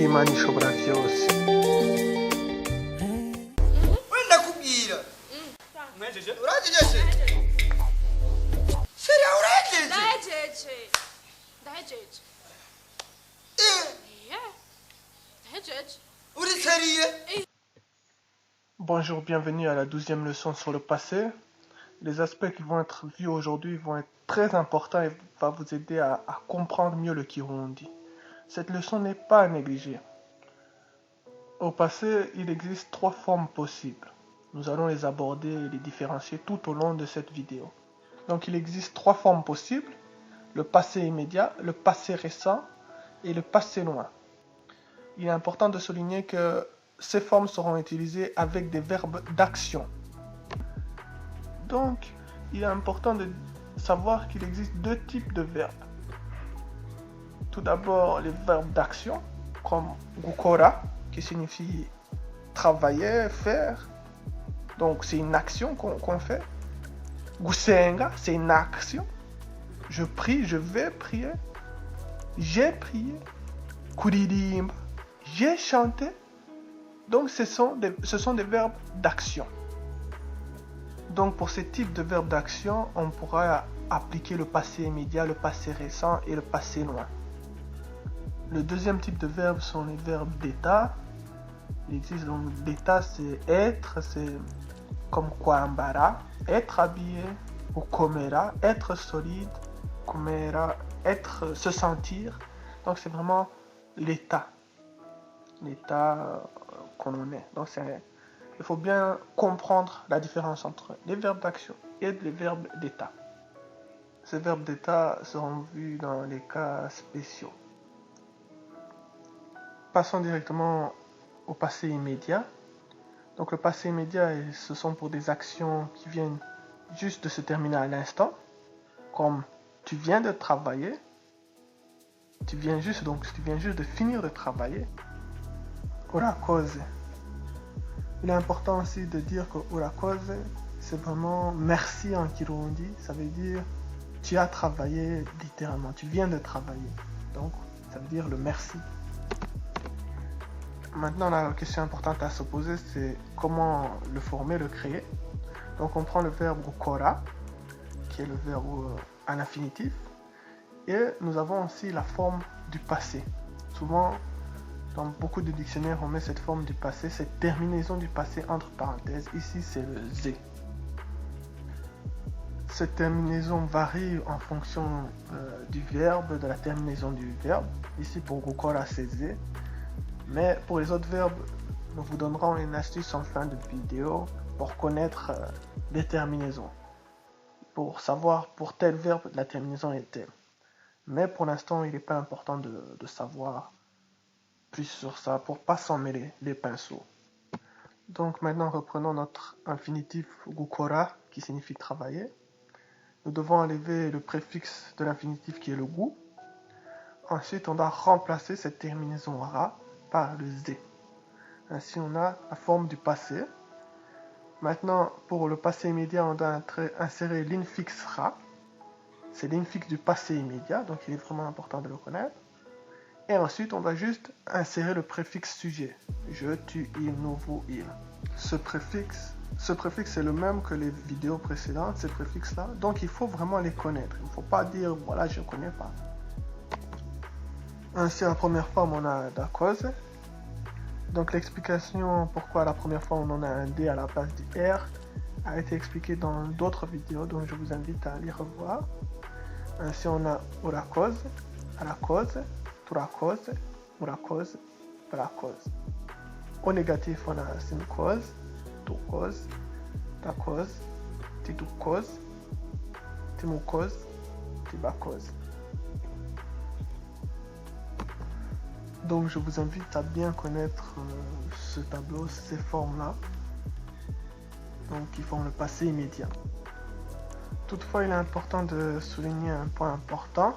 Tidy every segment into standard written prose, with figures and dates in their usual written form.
Imana ishobora byose. Wenda kubwira. Mwejeje? Urajeje? Seri urajeje? Ndahejeje. Ndahejeje. Uri sérieux? Bonjour, bienvenue à la 12e leçon sur le passé. Les aspects qui vont être vus aujourd'hui vont être très importants et va vous aider à comprendre mieux le Kirundi. Cette leçon n'est pas à négliger. Au passé, il existe 3 formes possibles. Nous allons les aborder et les différencier tout au long de cette vidéo. Donc il existe 3 formes possibles: le passé immédiat, le passé récent et le passé loin. Il est important de souligner que ces formes seront utilisées avec des verbes d'action. Donc, il est important de savoir qu'il existe 2 types de verbes. Tout d'abord, les verbes d'action, comme gukora, qui signifie travailler, faire. Donc, c'est une action qu'on fait. Gusenga, c'est une action. Je prie, je vais prier. J'ai prié. Kuririmba, j'ai chanté. Donc, ce sont des verbes d'action. Donc, pour ces types de verbes d'action, on pourra appliquer le passé immédiat, le passé récent et le passé loin. Le deuxième type de verbes sont les verbes d'état. Il existe donc d'état, c'est être, c'est comme kwambara, être habillé, ou komera, être solide, komera, être, se sentir. Donc, c'est vraiment l'état qu'on en est. Donc, il faut bien comprendre la différence entre les verbes d'action et les verbes d'état. Ces verbes d'état seront vus dans les cas spéciaux. Passons directement au passé immédiat. Donc le passé immédiat, ce sont pour des actions qui viennent juste de se terminer à l'instant, comme tu viens de travailler, tu viens juste de finir de travailler. Urakoze. Il est important aussi de dire que urakoze, c'est vraiment merci en Kirundi. Ça veut dire tu as travaillé littéralement, tu viens de travailler. Donc ça veut dire le merci. Maintenant, la question importante à se poser, c'est comment le former, le créer. Donc on prend le verbe gukora, qui est le verbe à l'infinitif, et nous avons aussi la forme du passé. Souvent, dans beaucoup de dictionnaires, on met cette forme du passé, cette terminaison du passé entre parenthèses. Ici, c'est le Z. Cette terminaison varie en fonction du verbe, de la terminaison du verbe. Ici, pour gukora, c'est Z. Mais pour les autres verbes, nous vous donnerons une astuce en fin de vidéo pour connaître les terminaisons. Pour savoir pour tel verbe, la terminaison est telle. Mais pour l'instant, il n'est pas important de savoir plus sur ça pour pas s'en mêler les pinceaux. Donc maintenant, reprenons notre infinitif gukora qui signifie travailler. Nous devons enlever le préfixe de l'infinitif qui est le gu. Ensuite, on doit remplacer cette terminaison ra par le z. Ainsi, on a la forme du passé. Maintenant, pour le passé immédiat, on doit insérer l'infixe ra. C'est l'infixe du passé immédiat, donc il est vraiment important de le connaître. Et ensuite, on va juste insérer le préfixe sujet. Je, tu, il, nous, vous, il. Ce préfixe est le même que les vidéos précédentes, ces préfixes-là. Donc, il faut vraiment les connaître. Il ne faut pas dire, voilà, je ne connais pas. Ainsi, la première forme, on a la cause. Donc, l'explication pourquoi la première fois on en a un D à la place du R a été expliquée dans d'autres vidéos, donc je vous invite à les revoir. Ainsi, on a la cause, à la cause, la cause, la cause, la cause. Au négatif, on a une cause, tu cause, ta cause, tu cause, tu mu cause, tu ba cause. Donc je vous invite à bien connaître ce tableau, ces formes-là, donc qui font le passé immédiat. Toutefois, il est important de souligner un point important.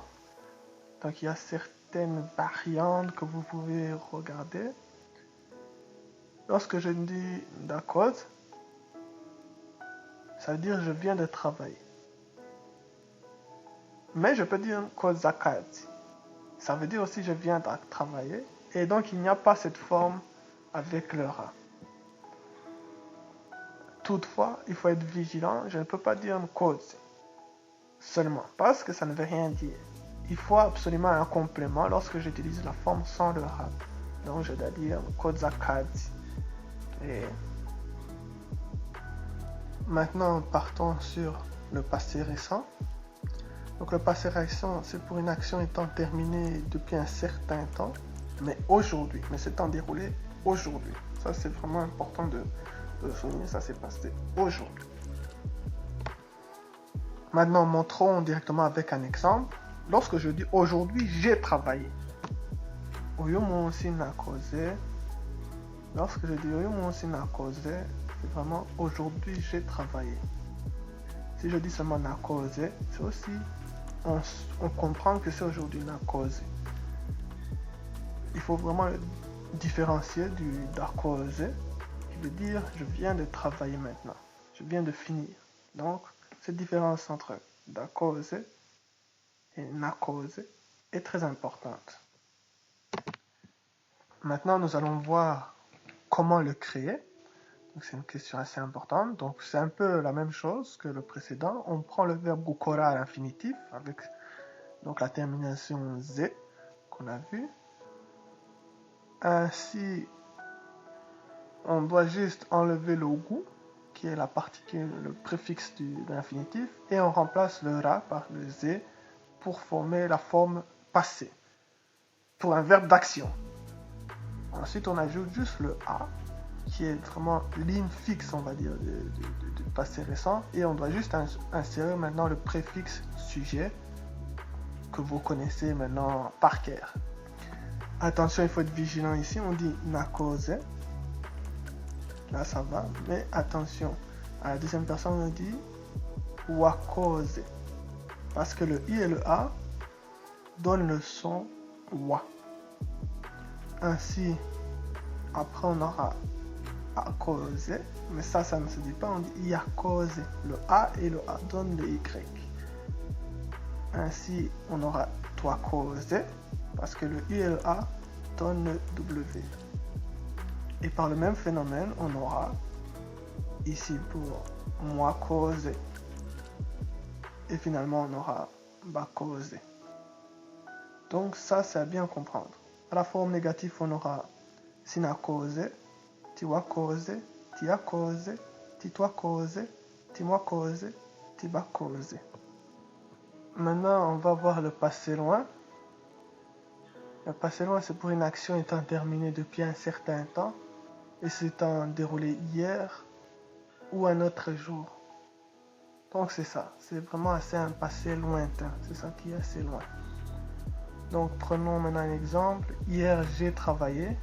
Donc il y a certaines variantes que vous pouvez regarder. Lorsque je dis la cause, ça veut dire je viens de travailler. Mais je peux dire cause zakati. Ça veut dire aussi je viens de travailler Et donc, il n'y a pas cette forme avec le ra. Toutefois, il faut être vigilant. Je ne peux pas dire cause seulement, parce que ça ne veut rien dire. Il faut absolument un complément lorsque j'utilise la forme sans le ra. Donc, je dois dire koza kazi. Et maintenant, partons sur le passé récent. Donc, le passé récent, c'est pour une action étant terminée depuis un certain temps, mais aujourd'hui, mais s'étant déroulé aujourd'hui. Ça, c'est vraiment important de souligner, ça s'est passé aujourd'hui. Maintenant, montrons directement avec un exemple. Lorsque je dis aujourd'hui, j'ai travaillé. Lorsque je dis c'est vraiment aujourd'hui, j'ai travaillé. Si je dis seulement nakose, c'est aussi, on comprend que c'est aujourd'hui nakose. Il faut vraiment différencier du dakose, qui veut dire je viens de travailler maintenant, je viens de finir. Donc, cette différence entre dakose et nakose est très importante. Maintenant, nous allons voir comment le créer. C'est une question assez importante. Donc, c'est un peu la même chose que le précédent. On prend le verbe gukora à l'infinitif avec donc la termination z qu'on a vu. Ainsi, on doit juste enlever le gu, qui est la particule, le préfixe de l'infinitif, et on remplace le ra par le z pour former la forme passée, pour un verbe d'action. Ensuite, on ajoute juste le a, qui est vraiment ligne fixe, on va dire, du passé récent, et on doit juste insérer maintenant le préfixe sujet que vous connaissez maintenant par cœur. Attention, il faut être vigilant ici, on dit nakose, là ça va, mais attention, à la deuxième personne on dit wakose, parce que le i et le a donnent le son wa. Ainsi, après on aura akose, mais ça ne se dit pas, on dit yakose. Le a et le a donnent le y. Ainsi, on aura twakose, parce que le i et le a donnent le w. Et par le même phénomène, on aura ici pour moikose. Et finalement, on aura bakose. Donc ça, c'est à bien comprendre. À la forme négative, on aura sinakose, tiwakose, tiakose, titwakose, timwakose, tibakose. Maintenant, on va voir le passé loin. Le passé loin, c'est pour une action étant terminée depuis un certain temps et s'étant déroulée hier ou un autre jour. Donc c'est ça, c'est vraiment assez un passé lointain, c'est ça qui est assez loin. Donc prenons maintenant un exemple. Hier j'ai travaillé,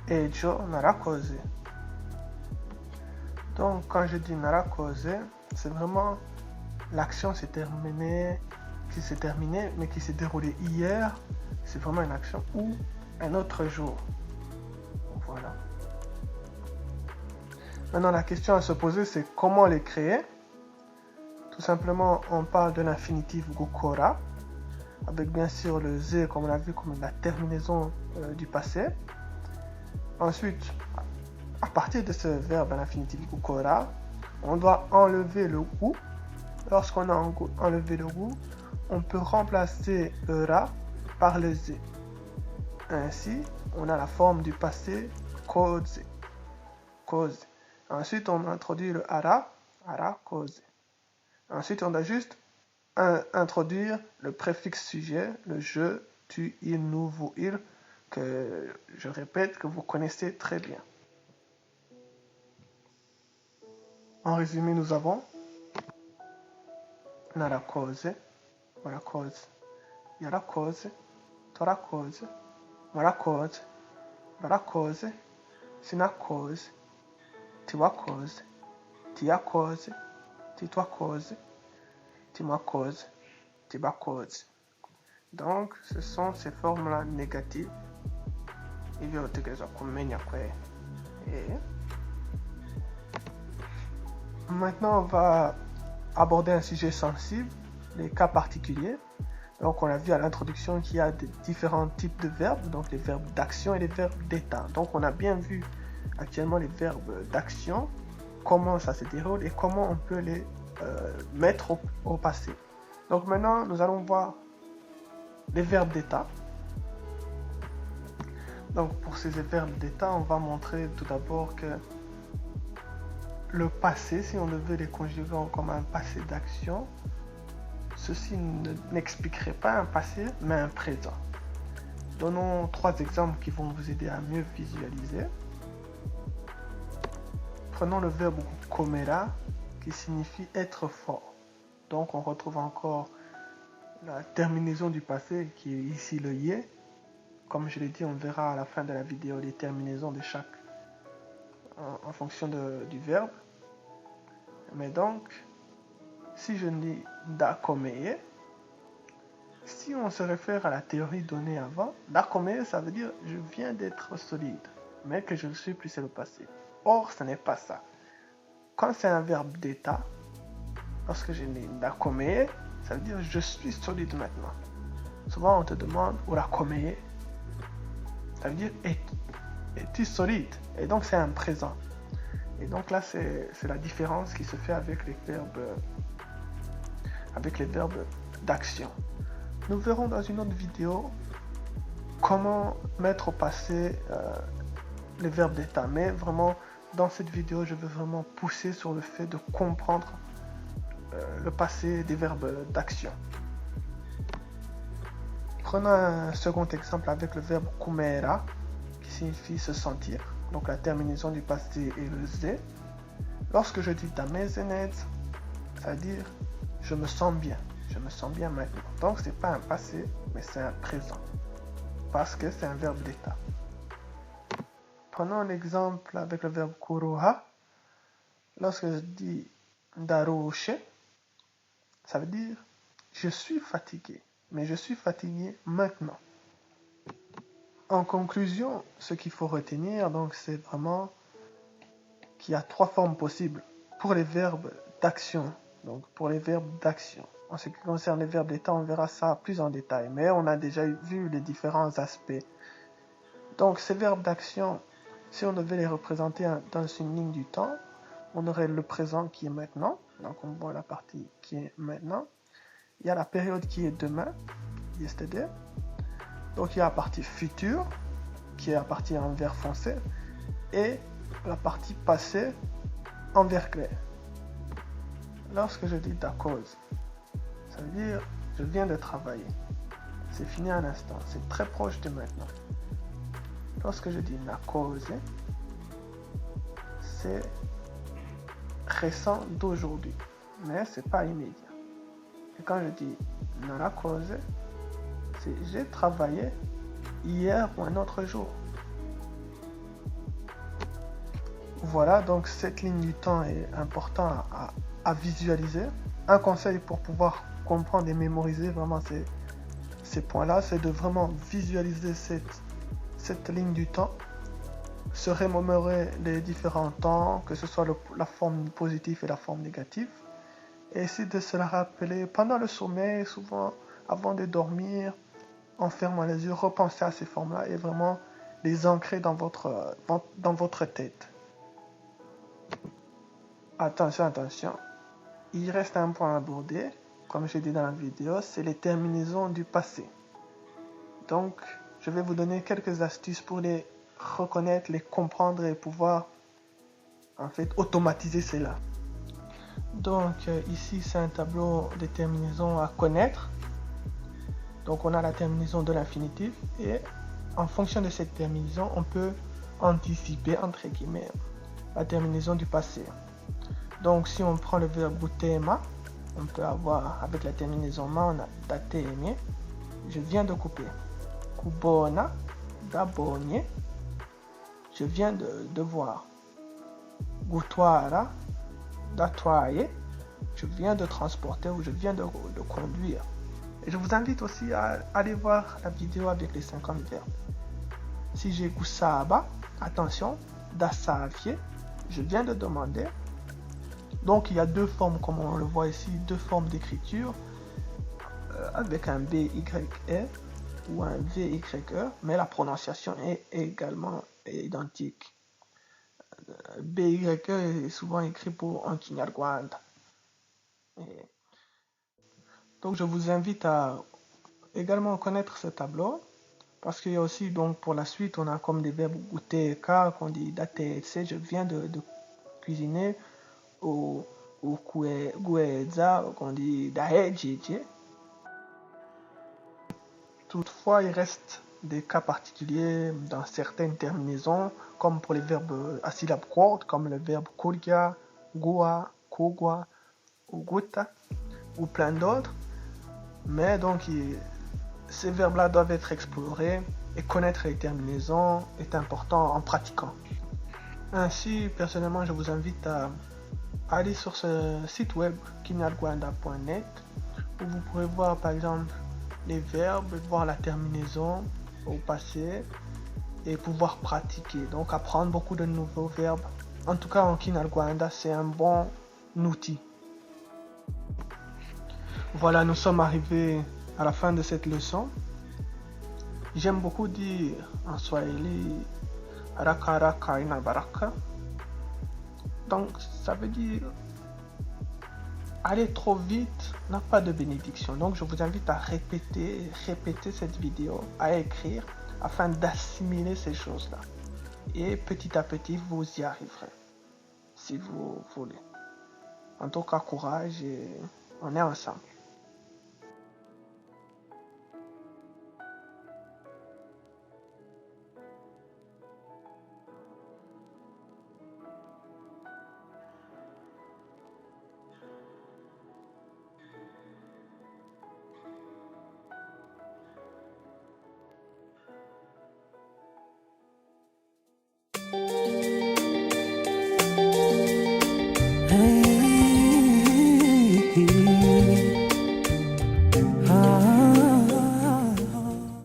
ejo narakose. Donc quand je dis narakose, c'est vraiment l'action qui s'est terminée, mais qui s'est déroulée hier. C'est vraiment une action ou un autre jour. Voilà. Maintenant la question à se poser, c'est comment les créer. Tout simplement, on parle de l'infinitif gukora, avec bien sûr le z comme on a vu comme la terminaison du passé. Ensuite, à partir de ce verbe à l'infinitif gukora, on doit enlever le gu. Lorsqu'on a enlevé le gu, on peut remplacer le ra par le z. Ainsi, on a la forme du passé koze. Koze. Ensuite, on introduit le ara, ara koze. Ensuite, on doit juste introduire le préfixe sujet, le je, tu, il, nous, vous, il, que je répète, que vous connaissez très bien. En résumé, nous avons narakose, warakose, yarakose, torakose, warakose, barakose, sinakose, tiwakose, tiakose, titwakose, timwakose, tibakose. Donc, ce sont ces formes-là négatives. Et maintenant, on va aborder un sujet sensible, les cas particuliers. Donc on a vu à l'introduction qu'il y a différents types de verbes, donc les verbes d'action et les verbes d'état. Donc on a bien vu actuellement les verbes d'action, comment ça se déroule et comment on peut les mettre au passé. Donc maintenant nous allons voir les verbes d'état. Donc pour ces verbes d'état, on va montrer tout d'abord que le passé, si on devait les conjuguer comme un passé d'action, ceci n'expliquerait pas un passé, mais un présent. Donnons 3 exemples qui vont vous aider à mieux visualiser. Prenons le verbe komera, qui signifie être fort. Donc on retrouve encore la terminaison du passé, qui est ici le yé. Comme je l'ai dit, on verra à la fin de la vidéo les terminaisons de chaque en fonction du verbe. Mais donc, si je dis dakomeye, si on se réfère à la théorie donnée avant, dakomeye, ça veut dire je viens d'être solide, mais que je ne suis plus, c'est le passé. Or, ce n'est pas ça. Quand c'est un verbe d'état, lorsque je dis dakomeye, ça veut dire je suis solide maintenant. Souvent, on te demande urakomeye, ça veut dire es-tu solide? Et donc, c'est un présent. Et donc là, c'est la différence qui se fait avec les verbes d'action. Nous verrons dans une autre vidéo comment mettre au passé les verbes d'état. Mais vraiment, dans cette vidéo, je veux vraiment pousser sur le fait de comprendre le passé des verbes d'action. Prenons un second exemple avec le verbe kumera, qui signifie se sentir. Donc la terminaison du passé est le z. Lorsque je dis damezenet, ça veut dire je me sens bien. Je me sens bien maintenant. Donc c'est pas un passé, mais c'est un présent. Parce que c'est un verbe d'état. Prenons l'exemple avec le verbe kuruha. Lorsque je dis darushe, ça veut dire je suis fatigué. Mais je suis fatigué maintenant. En conclusion, ce qu'il faut retenir, donc, c'est vraiment qu'il y a 3 formes possibles pour les verbes d'action. Donc, pour les verbes d'action. En ce qui concerne les verbes d'état, on verra ça plus en détail. Mais on a déjà vu les différents aspects. Donc, ces verbes d'action, si on devait les représenter dans une ligne du temps, on aurait le présent qui est maintenant. Donc, on voit la partie qui est maintenant. Il y a la période qui est demain, yesterday. Donc il y a la partie future, qui est la partie en vert foncé, et la partie passé en vert clair. Lorsque je dis dakose, ça veut dire je viens de travailler. C'est fini un instant, c'est très proche de maintenant. Lorsque je dis nakose, c'est récent d'aujourd'hui, mais c'est pas immédiat. Et quand je dis narakose, c'est j'ai travaillé hier ou un autre jour. Voilà, donc cette ligne du temps est importante à visualiser. Un conseil pour pouvoir comprendre et mémoriser vraiment ces points-là, c'est de vraiment visualiser cette ligne du temps, se remémorer les différents temps, que ce soit la forme positive et la forme négative, et essayer de se la rappeler pendant le sommeil, souvent avant de dormir, en fermant les yeux, repenser à ces formes-là et vraiment les ancrer dans votre tête. Attention, attention, il reste un point à aborder, comme j'ai dit dans la vidéo, c'est les terminaisons du passé. Donc, je vais vous donner quelques astuces pour les reconnaître, les comprendre et pouvoir en fait automatiser cela. Donc ici c'est un tableau des terminaisons à connaître. Donc on a la terminaison de l'infinitif et en fonction de cette terminaison on peut anticiper entre guillemets la terminaison du passé. Donc si on prend le verbe gutema, on peut avoir avec la terminaison ma on a dateme, je viens de couper. Kubona, dabonye, je viens de voir. Gutwara, datwaye, je viens de transporter ou je viens de conduire. Et je vous invite aussi à aller voir la vidéo avec les 50 verbes. Si j'ai gusaba, attention, dasavie, je viens de demander. Donc il y a deux formes, comme on le voit ici, deux formes d'écriture. avec un BYE ou un VYE, mais la prononciation est également identique. BYE est souvent écrit pour un Kinyarwanda. Donc je vous invite à également connaître ce tableau, parce qu'il y a aussi, donc pour la suite, on a comme des verbes goûter, qu'on dit date, etc. Je viens de cuisiner, ou gueza, qu'on dit dahejeje. Toutefois, il reste des cas particuliers dans certaines terminaisons, comme pour les verbes à syllabe courte, comme le verbe kurya, gua, kogwa, ou guta, ou plein d'autres. Mais donc, ces verbes-là doivent être explorés et connaître les terminaisons est important en pratiquant. Ainsi, personnellement, je vous invite à aller sur ce site web kinyarwanda.net où vous pourrez voir par exemple les verbes, voir la terminaison au passé et pouvoir pratiquer. Donc apprendre beaucoup de nouveaux verbes. En tout cas en Kinyarwanda, c'est un bon outil. Voilà, nous sommes arrivés à la fin de cette leçon. J'aime beaucoup dire en Swahili Raka Raka ina baraka. Donc ça veut dire aller trop vite n'a pas de bénédiction. Donc je vous invite à répéter cette vidéo, à écrire afin d'assimiler ces choses-là. Et petit à petit, vous y arriverez, si vous voulez. En tout cas, courage et on est ensemble.